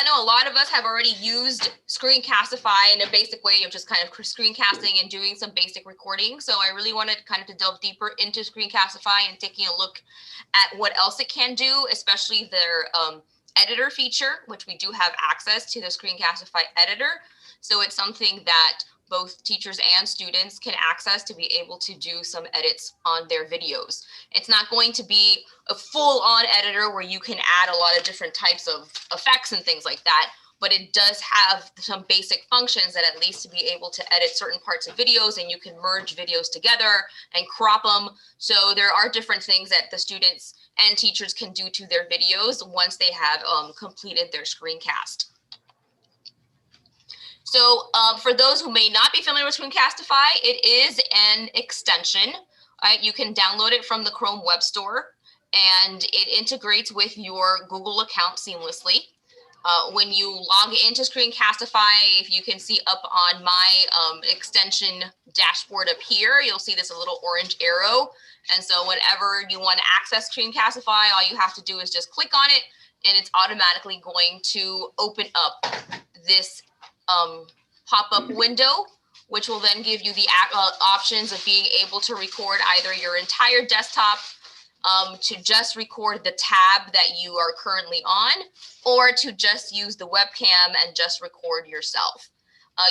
know a lot of us have already used Screencastify in a basic way of just kind of screencasting and doing some basic recording. So I really wanted kind of to delve deeper into Screencastify and taking a look at what else it can do, especially their editor feature, which we do have access to the Screencastify editor. So it's something that both teachers and students can access to be able to do some edits on their videos. It's not going to be a full-on editor where you can add a lot of different types of effects and things like that, but it does have some basic functions that at least to be able to edit certain parts of videos, and you can merge videos together and crop them. So there are different things that the students and teachers can do to their videos once they have completed their screencast. So for those who may not be familiar with Screencastify, it is an extension. Right? You can download it from the Chrome Web Store, and it integrates with your Google account seamlessly. When you log into Screencastify, if you can see up on my extension dashboard up here, you'll see this little orange arrow. And so whenever you want to access Screencastify, all you have to do is just click on it, and it's automatically going to open up this pop-up window, which will then give you the options of being able to record either your entire desktop, to just record the tab that you are currently on, or to just use the webcam and just record yourself.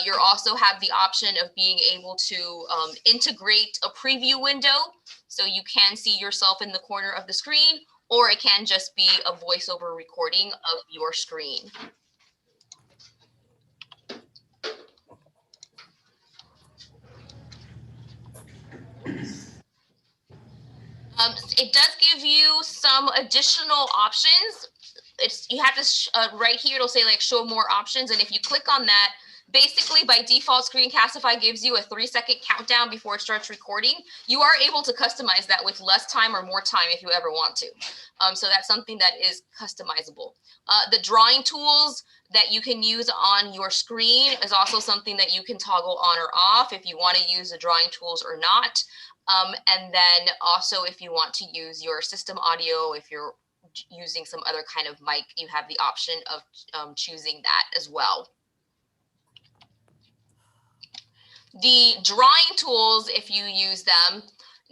You also have the option of being able to integrate a preview window, so you can see yourself in the corner of the screen, or it can just be a voiceover recording of your screen. It does give you some additional options. You have to right here, it'll say like show more options. And if you click on that, basically by default, Screencastify gives you a 3-second countdown before it starts recording. You are able to customize that with less time or more time if you ever want to. So that's something that is customizable. The drawing tools that you can use on your screen is also something that you can toggle on or off if you want to use the drawing tools or not. And then also if you want to use your system audio, if you're using some other kind of mic, you have the option of choosing that as well. The drawing tools, if you use them,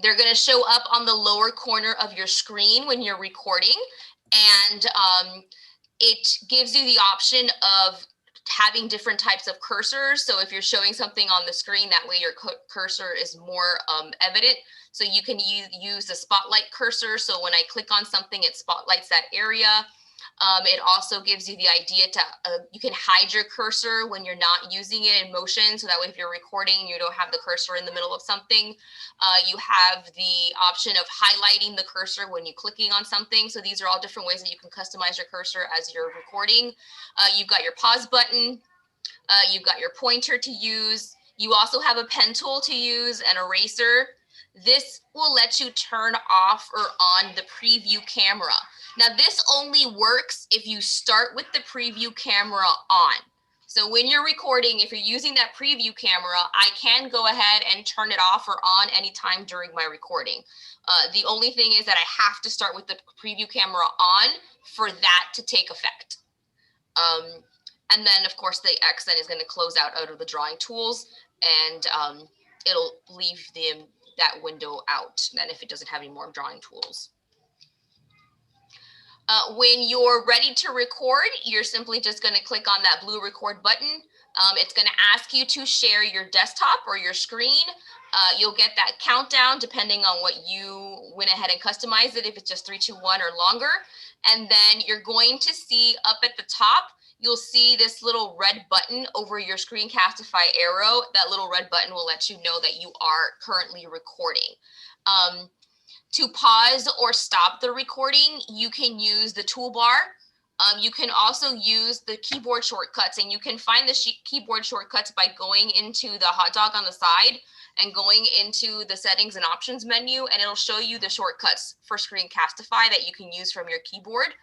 they're going to show up on the lower corner of your screen when you're recording. And it gives you the option of having different types of cursors. So if you're showing something on the screen, that way your cursor is more evident. So you can use the spotlight cursor. So when I click on something, it spotlights that area. It also gives you the idea to, you can hide your cursor when you're not using it in motion. So that way, if you're recording, you don't have the cursor in the middle of something. You have the option of highlighting the cursor when you're clicking on something. So these are all different ways that you can customize your cursor as you're recording. You've got your pause button. You've got your pointer to use. You also have a pen tool to use, an eraser. This will let you turn off or on the preview camera. Now, this only works if you start with the preview camera on. So when you're recording, if you're using that preview camera, I can go ahead and turn it off or on anytime during my recording. The only thing is that I have to start with the preview camera on for that to take effect. And then, of course, the X then is going to close out of the drawing tools, and it'll leave that window out then if it doesn't have any more drawing tools. When you're ready to record, you're simply just going to click on that blue record button. It's going to ask you to share your desktop or your screen. You'll get that countdown depending on what you went ahead and customized it, if it's just 3, 2, 1 or longer. And then you're going to see up at the top, you'll see this little red button over your Screencastify arrow. That little red button will let you know that you are currently recording. To pause or stop the recording, you can use the toolbar. You can also use the keyboard shortcuts, and you can find the keyboard shortcuts by going into the hot dog on the side and going into the settings and options menu, and it'll show you the shortcuts for Screencastify that you can use from your keyboard.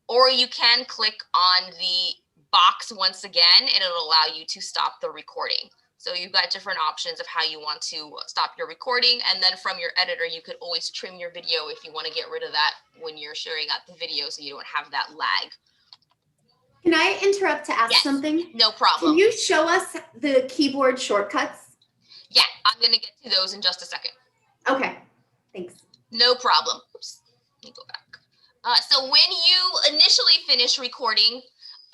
Or you can click on the box once again, and it'll allow you to stop the recording. So you've got different options of how you want to stop your recording. And then from your editor, you could always trim your video if you want to get rid of that when you're sharing out the video so you don't have that lag. Can I interrupt to ask Yes, something? no problem. Can you show us the keyboard shortcuts? Yeah, I'm going to get to those in just a second. Okay, thanks. No problem. Oops, let me go back. So when you initially finish recording,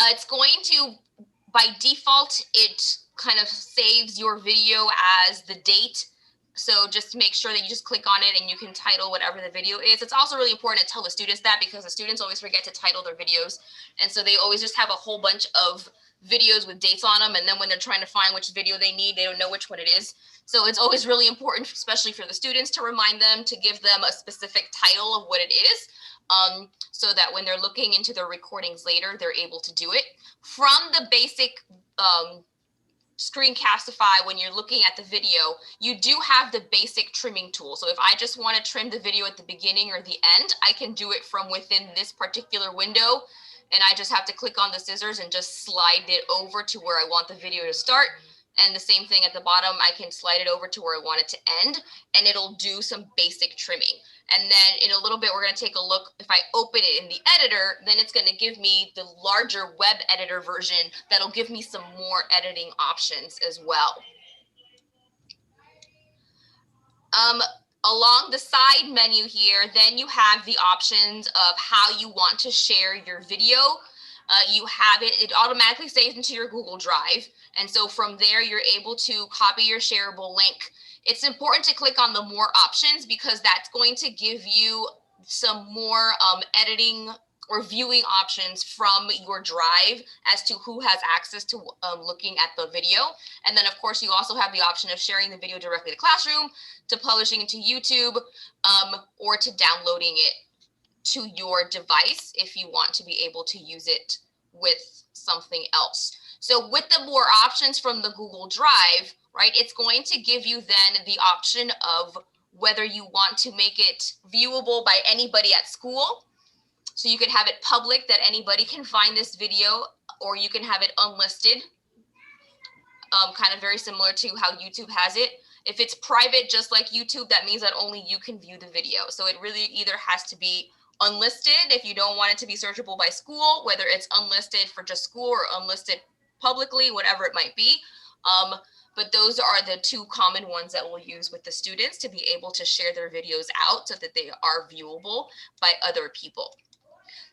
it's going to, by default, it kind of saves your video as the date. So just make sure that you just click on it and you can title whatever the video is. It's also really important to tell the students that, because the students always forget to title their videos. And so they always just have a whole bunch of videos with dates on them. And then when they're trying to find which video they need, they don't know which one it is. So it's always really important, especially for the students, to remind them to give them a specific title of what it is, so that when they're looking into their recordings later, they're able to do it. From the basic Screencastify, when you're looking at the video, you do have the basic trimming tool. So if I just want to trim the video at the beginning or the end, I can do it from within this particular window. And I just have to click on the scissors and just slide it over to where I want the video to start. And the same thing at the bottom, I can slide it over to where I want it to end, and it'll do some basic trimming. And then in a little bit, we're going to take a look. If I open it in the editor, then it's going to give me the larger web editor version that'll give me some more editing options as well. Along the side menu here, then you have the options of how you want to share your video. You have it automatically saves into your Google Drive. And so from there, you're able to copy your shareable link. It's important to click on the more options, because that's going to give you some more editing or viewing options from your drive as to who has access to looking at the video. And then of course, you also have the option of sharing the video directly to Classroom, to publishing it to YouTube, or to downloading it to your device if you want to be able to use it with something else. So with the more options from the Google Drive, right, it's going to give you then the option of whether you want to make it viewable by anybody at school. So you could have it public, that anybody can find this video, or you can have it unlisted, kind of very similar to how YouTube has it. If it's private, just like YouTube, that means that only you can view the video. So it really either has to be unlisted if you don't want it to be searchable by school, whether it's unlisted for just school or unlisted publicly, whatever it might be. But those are the two common ones that we'll use with the students to be able to share their videos out so that they are viewable by other people.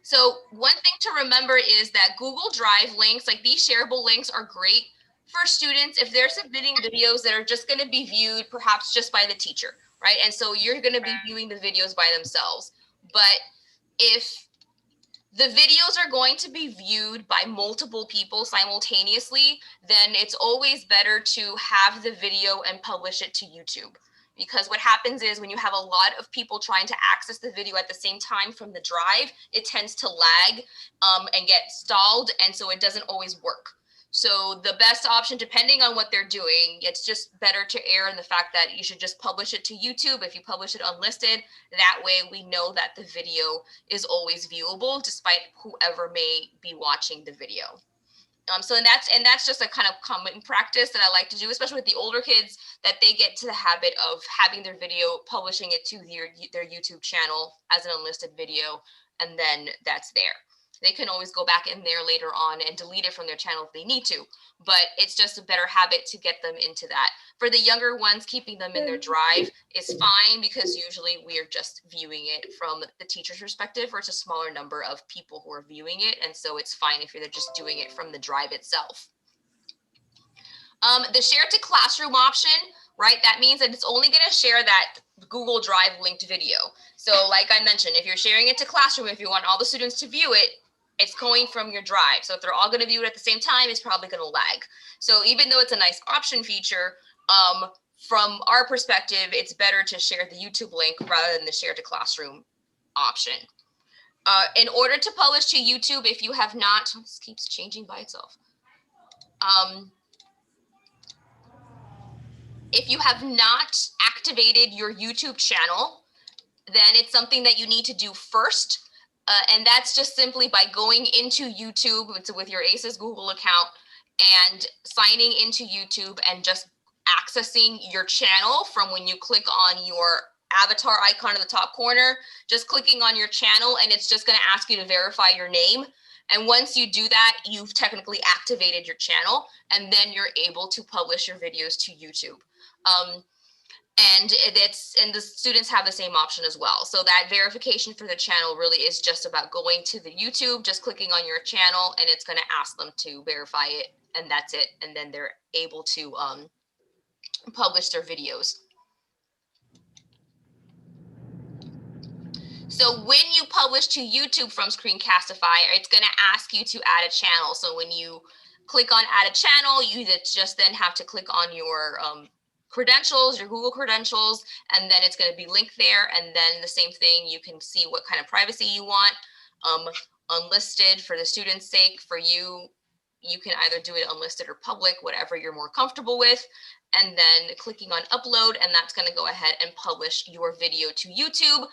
So one thing to remember is that Google Drive links, like these shareable links, are great for students if they're submitting videos that are just going to be viewed perhaps just by the teacher, right? And so you're going to be viewing the videos by themselves. But if the videos are going to be viewed by multiple people simultaneously, then it's always better to have the video and publish it to YouTube. Because what happens is when you have a lot of people trying to access the video at the same time from the drive, it tends to lag and get stalled, and so it doesn't always work. So the best option, depending on what they're doing, it's just better to err in the fact that you should just publish it to YouTube. If you publish it unlisted, that way we know that the video is always viewable despite whoever may be watching the video. So that's just a kind of common practice that I like to do, especially with the older kids, that they get to the habit of having their video, publishing it to their YouTube channel as an unlisted video, and then that's there. They can always go back in there later on and delete it from their channel if they need to, but it's just a better habit to get them into that. For the younger ones, keeping them in their drive is fine, because usually we are just viewing it from the teacher's perspective, or it's a smaller number of people who are viewing it, and so it's fine if you're just doing it from the drive itself. The share to classroom option, right? That means that it's only going to share that Google Drive linked video. So like I mentioned, if you're sharing it to Classroom, if you want all the students to view it, it's going from your drive. So if they're all going to view it at the same time, it's probably going to lag. So even though it's a nice option feature, from our perspective, it's better to share the YouTube link rather than the share to Classroom option. In order to publish to YouTube, if you have not, this keeps changing by itself. If you have not activated your YouTube channel, then it's something that you need to do first. And that's just simply by going into YouTube with your ACES Google account and signing into YouTube and just accessing your channel from when you click on your avatar icon in the top corner, just clicking on your channel, and it's just going to ask you to verify your name. And once you do that, you've technically activated your channel, and then you're able to publish your videos to YouTube. And the students have the same option as well. So that verification for the channel really is just about going to the YouTube, just clicking on your channel, and it's going to ask them to verify it, and that's it. And then they're able to publish their videos. So when you publish to YouTube from Screencastify, it's going to ask you to add a channel. So when you click on add a channel, you just then have to click on your credentials, your Google credentials, and then it's going to be linked there. And then the same thing, you can see what kind of privacy you want. Unlisted for the student's sake. For you, you can either do it unlisted or public, whatever you're more comfortable with. And then clicking on upload, and that's going to go ahead and publish your video to YouTube.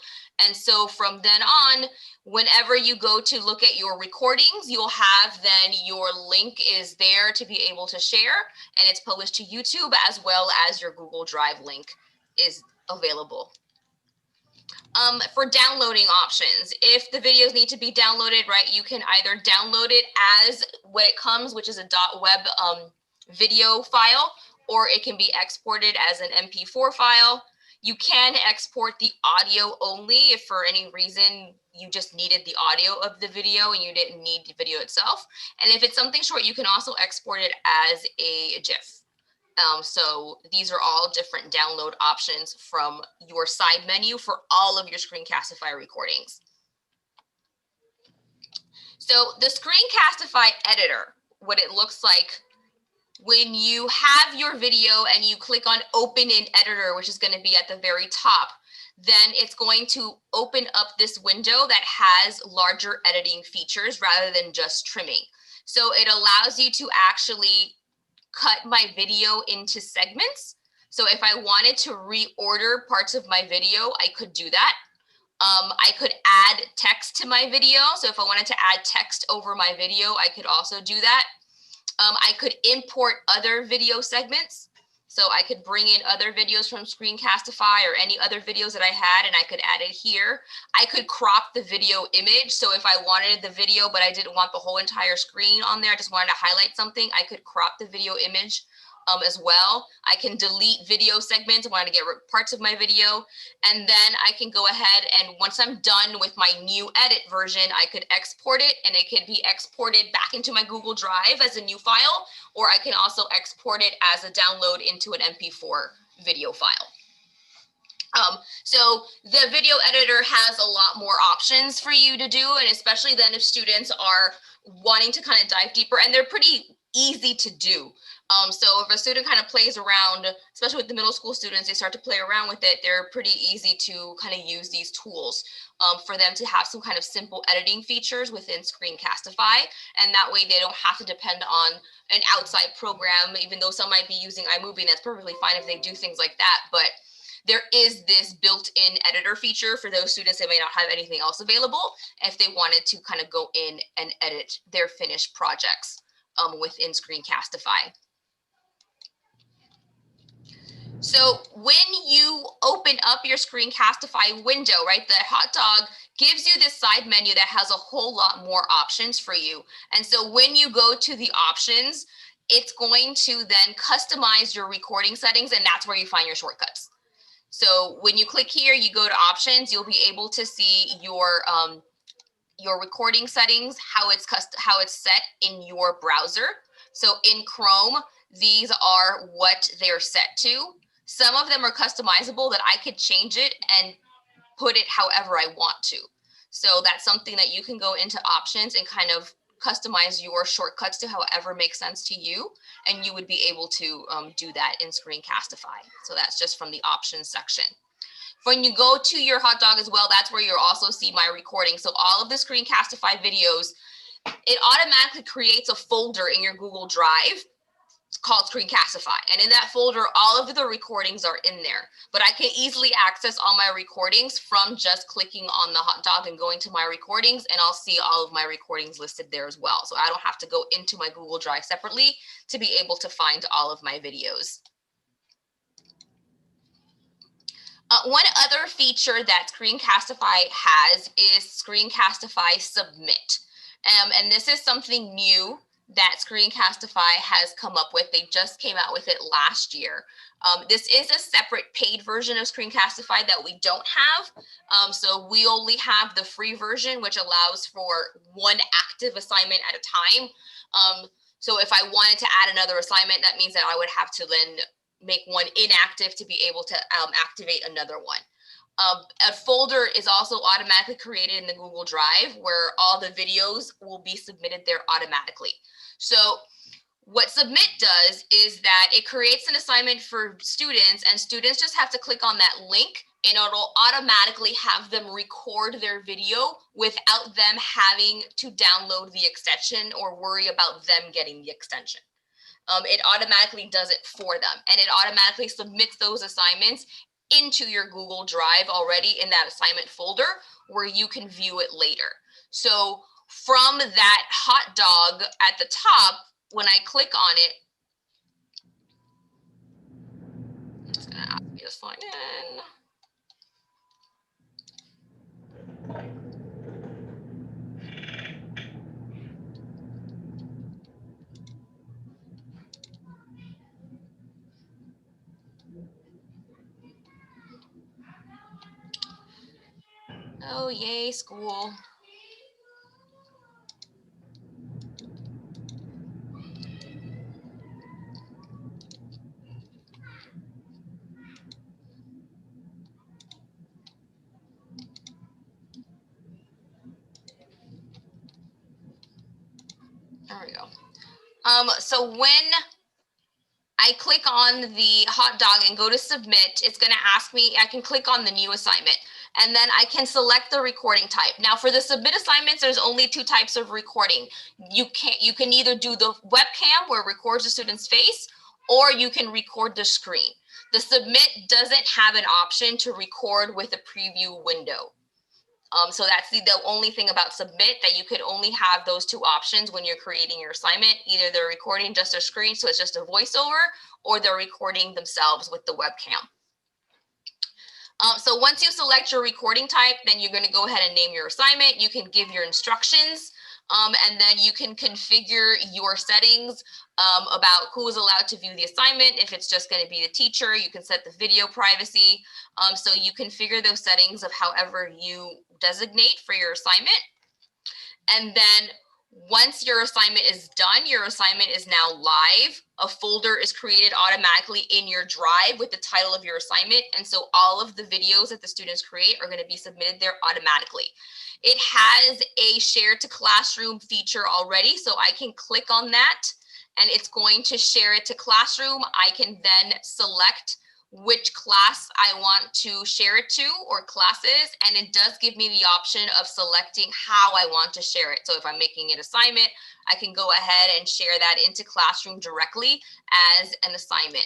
And so from then on, whenever you go to look at your recordings, you'll have then your link is there to be able to share, and it's published to YouTube, as well as your Google Drive link is available. For downloading options, if the videos need to be downloaded, right, you can either download it as what it comes, which is a .web video file, or it can be exported as an MP4 file. You can export the audio only if for any reason you just needed the audio of the video and you didn't need the video itself. And if it's something short, you can also export it as a GIF. So these are all different download options from your side menu for all of your Screencastify recordings. So the Screencastify editor, what it looks like when you have your video and you click on open in editor, which is going to be at the very top, then it's going to open up this window that has larger editing features rather than just trimming. So it allows you to actually cut my video into segments. So if I wanted to reorder parts of my video, I could do that. I could add text to my video. So if I wanted to add text over my video, I could also do that. I could import other video segments. So I could bring in other videos from Screencastify or any other videos that I had, and I could add it here. I could crop the video image. So if I wanted the video, but I didn't want the whole entire screen on there, I just wanted to highlight something, I could crop the video image as well. I can delete video segments. I want to get parts of my video. And then I can go ahead and once I'm done with my new edit version, I could export it, and it could be exported back into my Google Drive as a new file, or I can also export it as a download into an MP4 video file. So the video editor has a lot more options for you to do, and especially then if students are wanting to kind of dive deeper, and they're pretty easy to do. So if a student kind of plays around, especially with the middle school students, they start to play around with it, they're pretty easy to kind of use these tools for them to have some kind of simple editing features within Screencastify. And that way they don't have to depend on an outside program, even though some might be using iMovie, and that's perfectly fine if they do things like that. But there is this built-in editor feature for those students that may not have anything else available if they wanted to kind of go in and edit their finished projects within Screencastify. So when you open up your Screencastify window, right, the hot dog gives you this side menu that has a whole lot more options for you. And so when you go to the options, it's going to then customize your recording settings, and that's where you find your shortcuts. So when you click here, you go to options, you'll be able to see your recording settings, how it's set in your browser. So in Chrome, these are what they're set to. Some of them are customizable that I could change it and put it however I want to. So that's something that you can go into options and kind of customize your shortcuts to however makes sense to you. And you would be able to do that in Screencastify. So that's just from the options section. When you go to your hot dog as well, that's where you'll also see my recording. So all of the Screencastify videos, it automatically creates a folder in your Google Drive. It's called Screencastify. And in that folder, all of the recordings are in there. But I can easily access all my recordings from just clicking on the hot dog and going to my recordings, and I'll see all of my recordings listed there as well. So I don't have to go into my Google Drive separately to be able to find all of my videos. One other feature that Screencastify has is Screencastify Submit. And this is something new that Screencastify has come up with. They just came out with it last year. This is a separate paid version of Screencastify that we don't have. So we only have the free version, which allows for one active assignment at a time. So if I wanted to add another assignment, that means that I would have to then make one inactive to be able to activate another one. A folder is also automatically created in the Google Drive where all the videos will be submitted there automatically. So what Submit does is that it creates an assignment for students, and students just have to click on that link and it'll automatically have them record their video without them having to download the extension or worry about them getting the extension. It automatically does it for them, and it automatically submits those assignments into your Google Drive already in that assignment folder where you can view it later. So from that hot dog at the top, when I click on it, it's going to ask me to sign in. Oh, yay, school. There we go. So when I click on the hot dog and go to submit, it's going to ask me, I can click on the new assignment, and then I can select the recording type. Now for the submit assignments, there's only two types of recording. You can either do the webcam where it records the student's face, or you can record the screen. The submit doesn't have an option to record with a preview window. So that's the only thing about submit, that you could only have those two options when you're creating your assignment. Either they're recording just a screen, so it's just a voiceover, or they're recording themselves with the webcam. So once you select your recording type, then you're going to go ahead and name your assignment. You can give your instructions, and then you can configure your settings about who is allowed to view the assignment. If it's just going to be the teacher, you can set the video privacy. So you configure those settings of however you designate for your assignment. And then once your assignment is done, your assignment is now live. A folder is created automatically in your Drive with the title of your assignment. And so all of the videos that the students create are going to be submitted there automatically. It has a share to classroom feature already, so I can click on that and it's going to share it to classroom. I can then select which class I want to share it to, or classes, and it does give me the option of selecting how I want to share it. So if I'm making an assignment, I can go ahead and share that into Classroom directly as an assignment.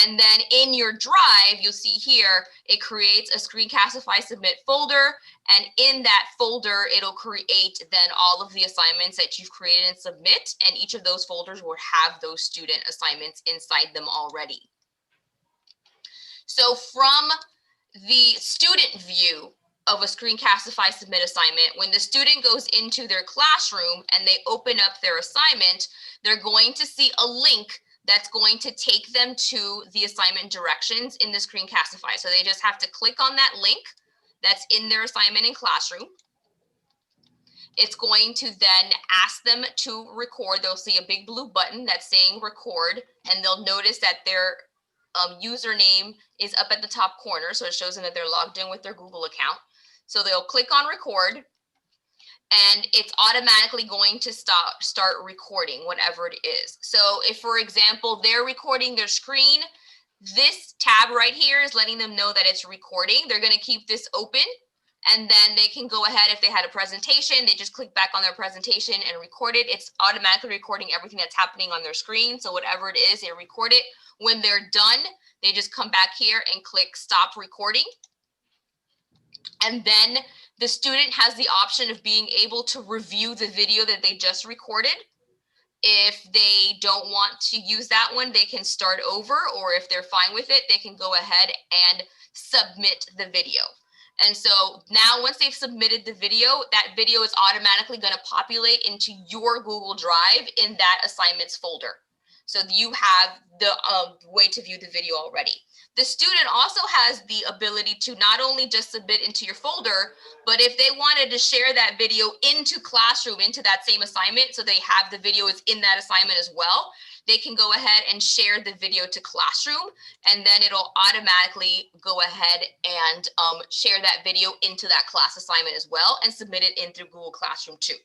And then in your Drive, you'll see here, it creates a Screencastify Submit folder. And in that folder, it'll create then all of the assignments that you've created and Submit. And each of those folders will have those student assignments inside them already. So from the student view of a Screencastify Submit assignment, when the student goes into their classroom and they open up their assignment, they're going to see a link that's going to take them to the assignment directions in the Screencastify. So they just have to click on that link that's in their assignment in Classroom. It's going to then ask them to record. They'll see a big blue button that's saying record, and they'll notice that their username is up at the top corner. So it shows them that they're logged in with their Google account. So they'll click on record, and it's automatically going to start recording whatever it is. So if, for example, they're recording their screen, this tab right here is letting them know that it's recording. They're going to keep this open, and then they can go ahead. If they had a presentation, they just click back on their presentation and record it. It's automatically recording everything that's happening on their screen. So whatever it is, they record it. When they're done, they just come back here and click stop recording. And then the student has the option of being able to review the video that they just recorded. If they don't want to use that one, they can start over, or if they're fine with it, they can go ahead and submit the video. And so now once they've submitted the video, that video is automatically going to populate into your Google Drive in that assignments folder. So you have the way to view the video already. The student also has the ability to not only just submit into your folder, but if they wanted to share that video into Classroom, into that same assignment, so they have the video is in that assignment as well, they can go ahead and share the video to Classroom, and then it'll automatically go ahead and share that video into that class assignment as well and submit it in through Google Classroom too.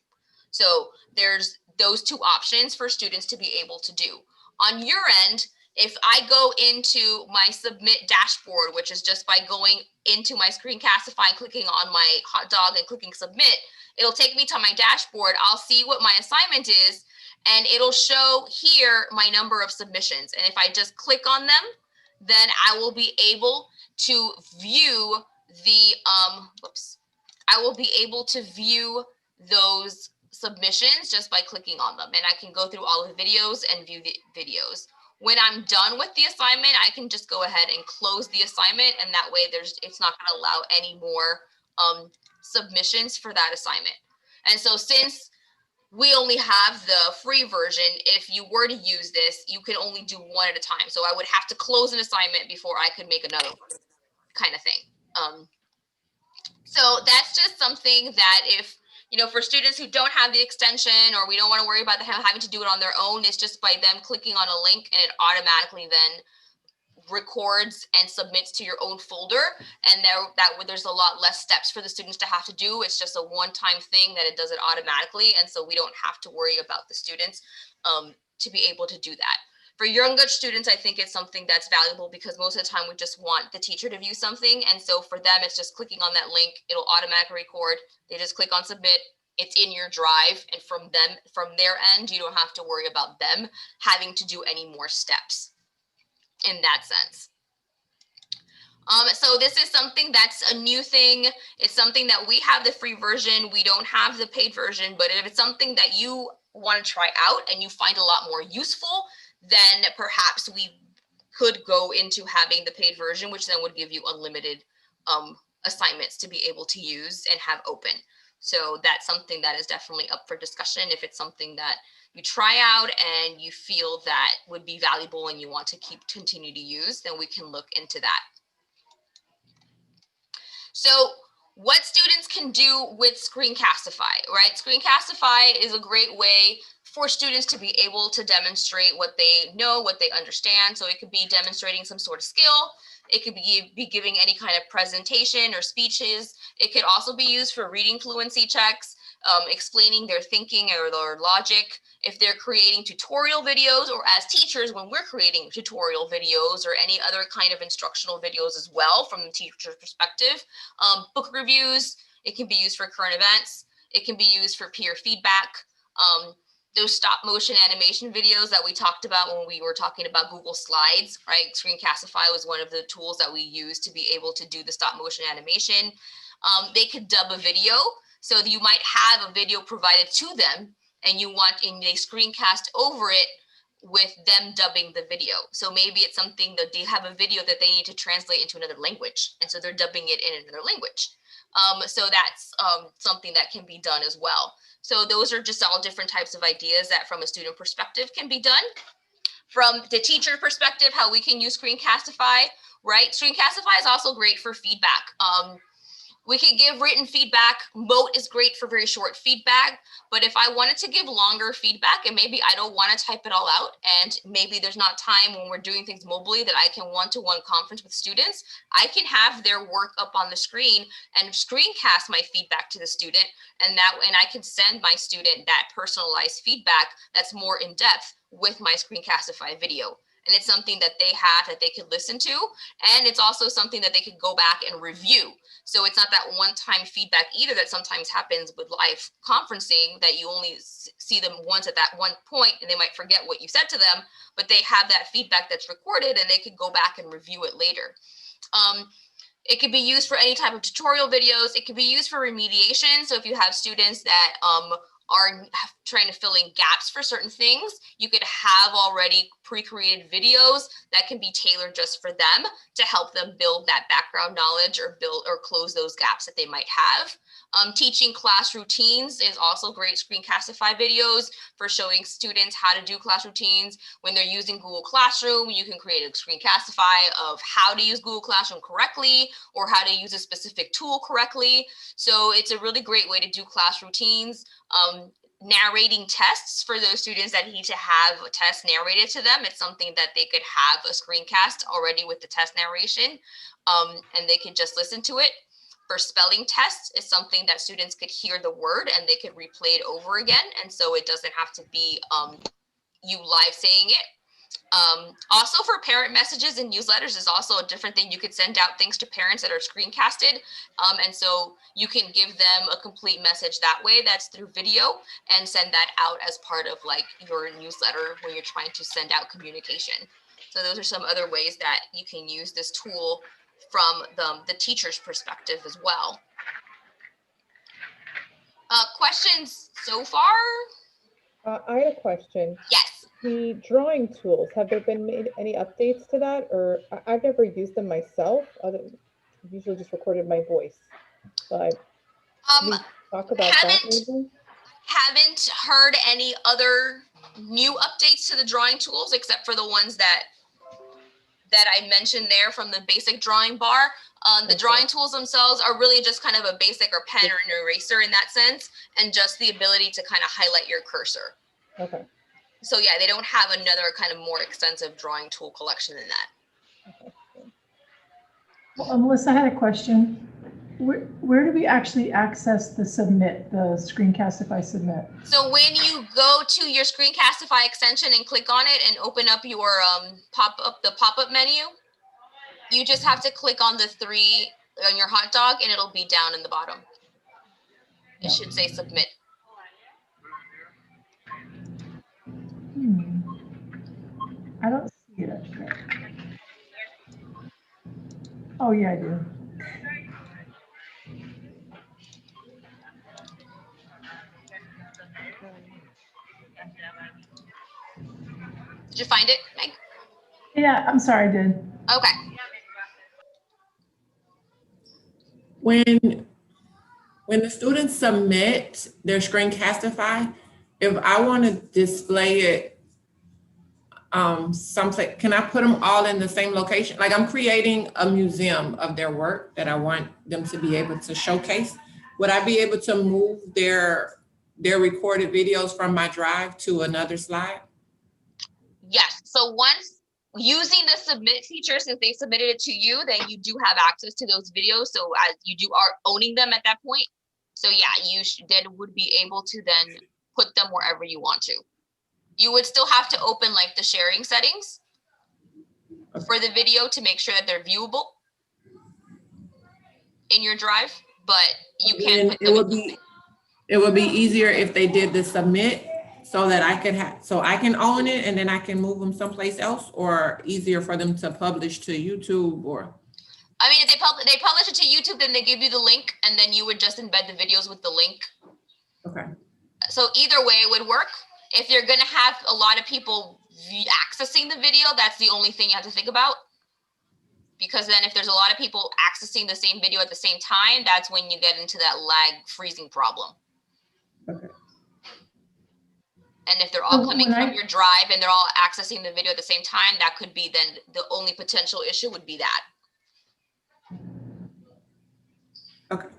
So there's those two options for students to be able to do. On your end, if I go into my submit dashboard, which is just by going into my Screencastify and clicking on my hot dog and clicking submit, it'll take me to my dashboard. I'll see what my assignment is, and it'll show here my number of submissions. And if I just click on them, then I will be able to view the, I will be able to view those submissions just by clicking on them. And I can go through all of the videos and view the videos. When I'm done with the assignment, I can just go ahead and close the assignment, and that way it's not going to allow any more submissions for that assignment. And so since we only have the free version, if you were to use this, you can only do one at a time. So I would have to close an assignment before I could make another one, kind of thing. So that's just something that if, for students who don't have the extension, or we don't want to worry about them having to do it on their own, it's just by them clicking on a link and it automatically then records and submits to your own folder. And there's a lot less steps for the students to have to do. It's just a one-time thing that it does it automatically. And so we don't have to worry about the students to be able to do that. For younger students, I think it's something that's valuable because most of the time we just want the teacher to view something. And so for them, it's just clicking on that link. It'll automatically record. They just click on submit. It's in your drive. And from their end, you don't have to worry about them having to do any more steps in that sense. So this is something that's a new thing. It's something that we have the free version. We don't have the paid version, but if it's something that you want to try out and you find a lot more useful, then perhaps we could go into having the paid version, which then would give you unlimited assignments to be able to use and have open. So that's something that is definitely up for discussion. If it's something that you try out and you feel that would be valuable and you want to continue to use, then we can look into that. So what students can do with Screencastify, right? Screencastify is a great way for students to be able to demonstrate what they know, what they understand. So it could be demonstrating some sort of skill. It could be giving any kind of presentation or speeches. It could also be used for reading fluency checks, explaining their thinking or their logic. If they're creating tutorial videos, or as teachers, when we're creating tutorial videos or any other kind of instructional videos as well from the teacher's perspective. Book reviews, it can be used for current events. It can be used for peer feedback. Those stop motion animation videos that we talked about when we were talking about Google Slides, right? Screencastify was one of the tools that we used to be able to do the stop motion animation. They could dub a video. So you might have a video provided to them and they screencast over it with them dubbing the video. So maybe it's something that they have a video that they need to translate into another language. And so they're dubbing it in another language. So that's something that can be done as well. So those are just all different types of ideas that from a student perspective can be done. From the teacher perspective, how we can use Screencastify, right? Screencastify is also great for feedback. We could give written feedback. Mote is great for very short feedback, but if I wanted to give longer feedback and maybe I don't want to type it all out and maybe there's not time when we're doing things mobilely that I can one-to-one conference with students, I can have their work up on the screen and screencast my feedback to the student, and I can send my student that personalized feedback that's more in depth with my Screencastify video. And it's something that they have that they could listen to. And it's also something that they could go back and review. So it's not that one-time feedback either that sometimes happens with live conferencing that you only see them once at that one point and they might forget what you said to them, but they have that feedback that's recorded and they could go back and review it later. It could be used for any type of tutorial videos. It could be used for remediation. So if you have students that are trying to fill in gaps for certain things, you could have already pre-created videos that can be tailored just for them to help them build that background knowledge or build or close those gaps that they might have. Teaching class routines is also great Screencastify videos for showing students how to do class routines. When they're using Google Classroom, you can create a Screencastify of how to use Google Classroom correctly or how to use a specific tool correctly. So it's a really great way to do class routines. Narrating tests for those students that need to have a test narrated to them. It's something that they could have a screencast already with the test narration, and they could just listen to it. For spelling tests, is something that students could hear the word and they could replay it over again. And so it doesn't have to be you live saying it. Also for parent messages and newsletters is also a different thing. You could send out things to parents that are screencasted. And so you can give them a complete message that way. That's through video, and send that out as part of like your newsletter when you're trying to send out communication. So those are some other ways that you can use this tool from the teacher's perspective as well. Questions so far? I had a question. Yes. The drawing tools, have there been made any updates to that? Or I've never used them myself. I've usually just recorded my voice. But can we talk about that maybe? Haven't heard any other new updates to the drawing tools except for the ones that I mentioned there from the basic drawing bar. The drawing tools themselves are really just kind of a basic or pen or an eraser in that sense, and just the ability to kind of highlight your cursor. Okay. So yeah, they don't have another kind of more extensive drawing tool collection than that. Okay. Well, Melissa, I had a question. Where do we actually access the Submit, the Screencastify Submit? So when you go to your Screencastify extension and click on it and open up your pop-up menu, you just have to click on the 3 on your hot dog and it'll be down in the bottom. It should say Submit. I don't see it. Oh yeah, I do. Did you find it, Meg? Yeah, I'm sorry, I did. Okay. When the students submit their Screencastify, if I want to display it someplace, can I put them all in the same location? Like I'm creating a museum of their work that I want them to be able to showcase. Would I be able to move their recorded videos from my drive to another slide? Yes. So once using the submit feature, since they submitted it to you, then you do have access to those videos. So as you are owning them at that point. So yeah, you then would be able to then put them wherever you want to. You would still have to open like the sharing settings for the video to make sure that they're viewable in your drive, but you can put them it would be easier if they did the submit so that I can own it and then I can move them someplace else, or easier for them to publish to YouTube. Or I mean, if they publish it to YouTube, then they give you the link and then you would just embed the videos with the link. okay. So either way it would work. If you're going to have a lot of people accessing the video, that's the only thing you have to think about. Because then if there's a lot of people accessing the same video at the same time, that's when you get into that lag freezing problem. Okay. And if they're all coming from your drive and they're all accessing the video at the same time, that could be then the only potential issue would be that. Okay.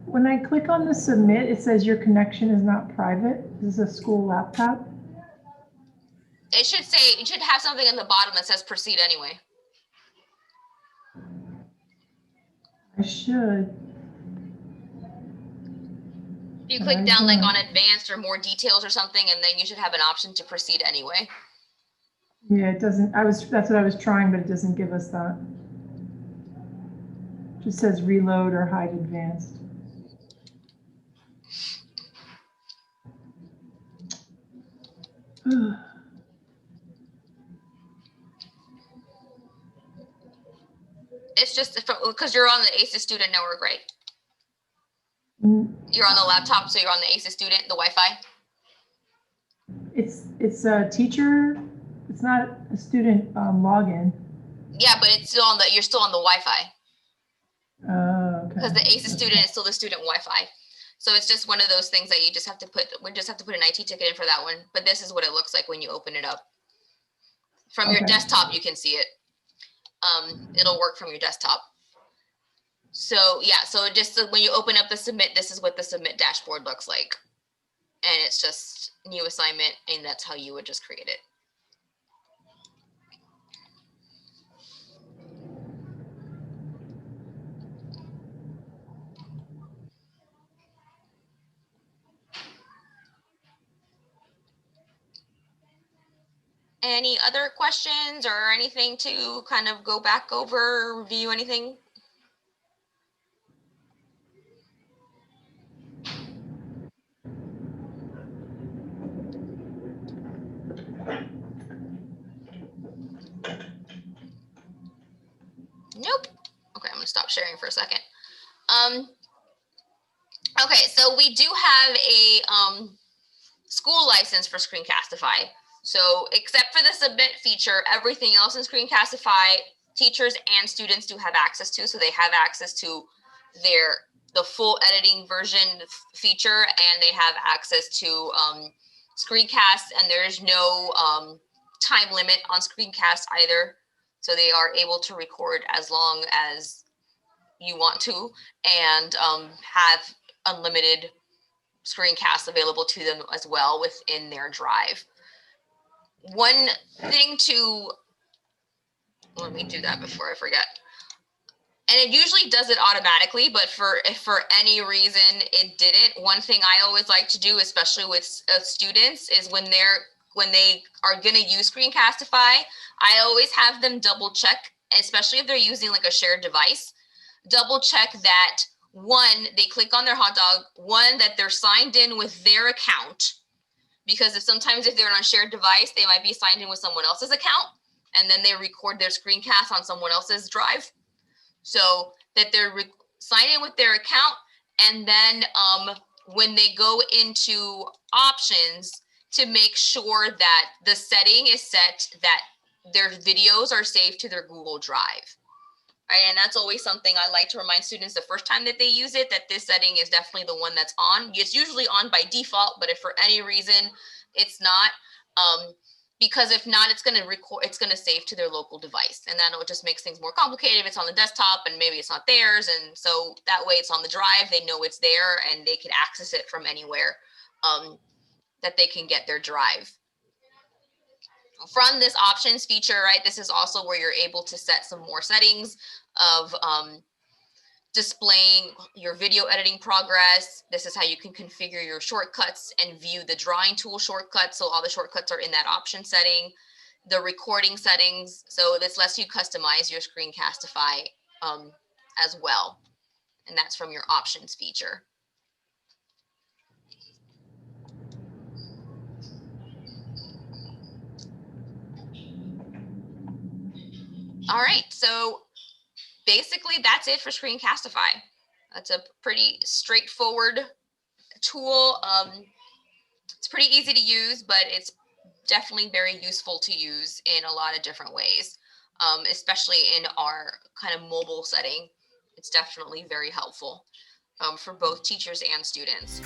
When I click on the Submit, it says your connection is not private. This is a school laptop. It should have something in the bottom that says proceed anyway. I should. You click down like on advanced or more details or something, and then you should have an option to proceed anyway. Yeah, it doesn't. That's what I was trying, but it doesn't give us that. It just says reload or hide advanced. It's just because you're on the ACES student network, right? You're on the laptop, so you're on the ACES student, the Wi-Fi? It's a teacher, it's not a student login. Yeah, but it's still on you're still on the Wi-Fi. Okay. Because the ACES student is still the student Wi-Fi. So it's just one of those things that you just have to we just have to put an IT ticket in for that one. But this is what it looks like when you open it up. From your desktop, you can see it. It'll work from your desktop. So yeah, so just when you open up the Submit, this is what the Submit dashboard looks like. And it's just new assignment, and that's how you would just create it. Any other questions or anything to kind of go back over, review anything? Nope. Okay, I'm gonna stop sharing for a second. Okay, so we do have a school license for Screencastify. So except for the Submit feature, everything else in Screencastify, teachers and students do have access to. So they have access to the full editing version feature, and they have access to Screencast, and there's no time limit on Screencast either. So they are able to record as long as you want to, and have unlimited screencasts available to them as well within their drive. One thing let me do that before I forget. And it usually does it automatically, but if for any reason it didn't, one thing I always like to do, especially with students, is when they are going to use Screencastify, I always have them double check, especially if they're using like a shared device, double check that one, they click on their hot dog, one, that they're signed in with their account, because if they're on a shared device, they might be signed in with someone else's account, and then they record their screencast on someone else's drive. So that they're signed in with their account, and then when they go into options, to make sure that the setting is set that their videos are saved to their Google Drive. Right, and that's always something I like to remind students the first time that they use it, that this setting is definitely the one that's on. It's usually on by default, but if for any reason it's not, because if not, it's going to save to their local device, and that'll just makes things more complicated if it's on the desktop and maybe it's not theirs. And so that way it's on the drive, they know it's there, and they can access it from anywhere that they can get their drive. From this options feature, right, this is also where you're able to set some more settings of displaying your video editing progress. This is how you can configure your shortcuts and view the drawing tool shortcuts. So all the shortcuts are in that option setting. The recording settings, so this lets you customize your Screencastify as well. And that's from your options feature. All right, so basically that's it for Screencastify. That's a pretty straightforward tool. It's pretty easy to use, but it's definitely very useful to use in a lot of different ways, especially in our kind of mobile setting. It's definitely very helpful for both teachers and students.